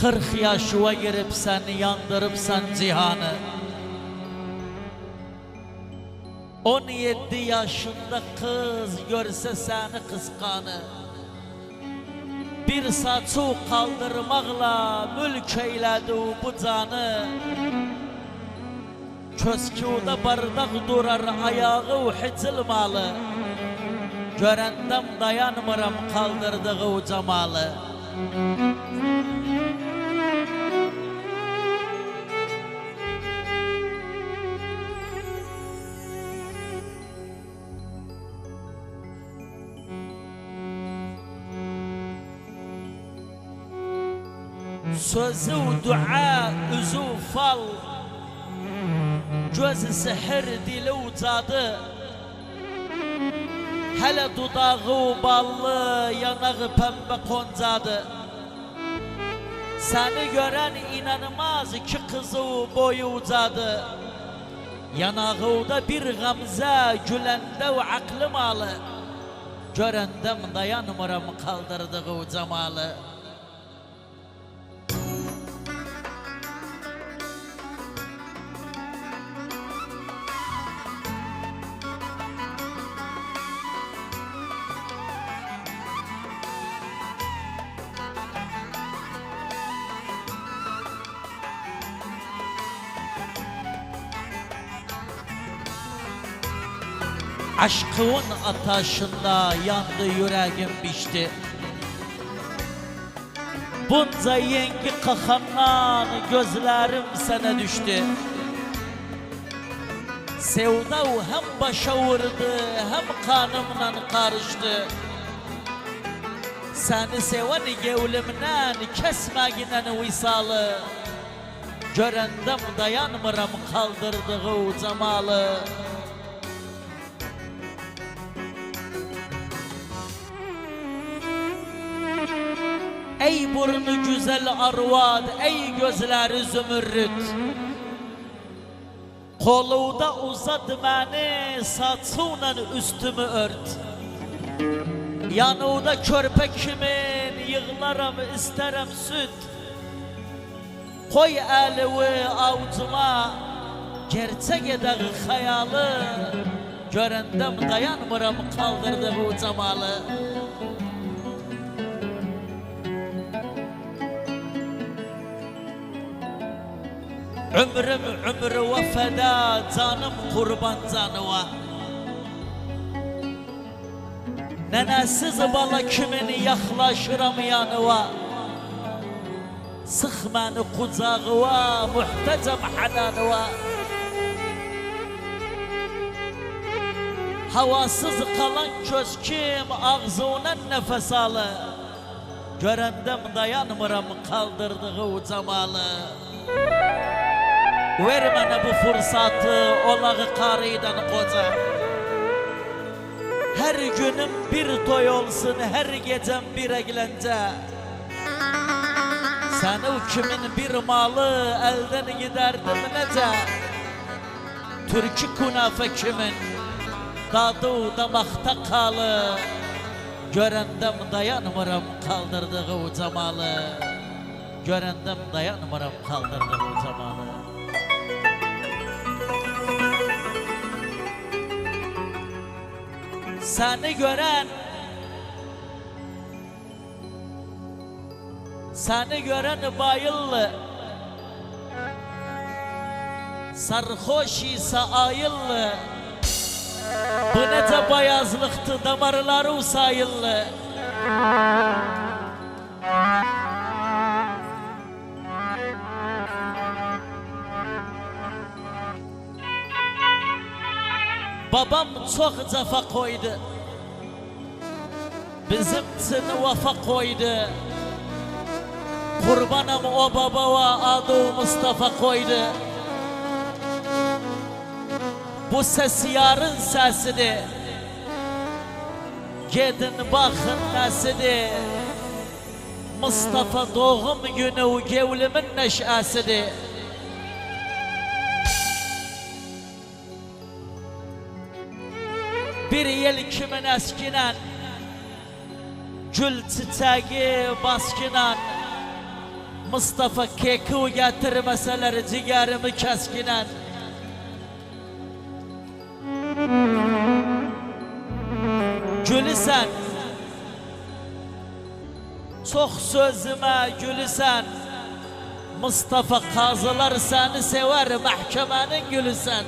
40 yaşıva giripsen, yandırıpsan cihanı. 17 yaşında kız görse seni kıskanı. Bir saçı kaldırmakla mülk eyledi bu canı. Kösküde bardak durar ayağı hiçilmalı. Görendem dayanmıram kaldırdığı cemalı. Sözü dua, üzü fal, gözü sihir, dili ucadı. Hele dudağı ballı, yanağı pembe koncadı. Seni gören inanmaz ki kızı boyu ucadı. Yanağıda bir gamze, gülende o aklım alı. Görendem dayanmıram kaldırdığı cemalı. Aşkın ateşinde yandı yüreğim biçti. Bunca yengi kakandan gözlerim sana düştü. Sevda hem başa vurdu hem kanımla karıştı. Seni seven gevlimden kesmeğinden visalı. Görendem dayanmıram kaldırdığı cemalı. Ey burnu güzel arvad, ey gözleri zümrüt. Koluda uzat beni, saçınla üstümü ört. Yanıda körpe kimin, yığlarım isterim süt. Koy elimi avucuma, gerçek eder hayalı. Görendem dayanmıram kaldırdığı cemalı. Ömrüm ömrü ve feda, canım kurban canıva. Nenesiz bala kimin yaklaşıram yanıva. Sıx beni kucağıva, muhtacam hananıva. Havasız kalan köşkim ağzına nefes alı. Görendem dayanmıram kaldırdığı cemalı. Ver bana bu fırsatı, olağı karıdan koca. Her günüm bir toy olsun, her gecem bir eğlence. Sen o kimin bir malı elden giderdim nece. Türkü kunafe kimin, tadı damakta kalı. Görendem dayanmıram kaldırdığı cemalı. Görendem dayanmıram kaldırdığı cemalı. Seni gören bayıllı, sarhoş ise ayıllı. Bu nece bayazlıktı, damarları usayıllı. Babam çok cefa koydu, bizim için vefa koydu. Kurbanım o babama adı Mustafa koydu. Bu ses yarın sesidir. Gidin bakın nesidir. Mustafa doğum günü gevlimin neşesidir. Bir yel kimin eskinen, gül çiçeği baskınan, Mustafa keki getirmeseler ciğerimi keskinen. Gülüsen, çok sözüme gülüsen. Mustafa kazılar seni sever, mahkemenin gülüsen.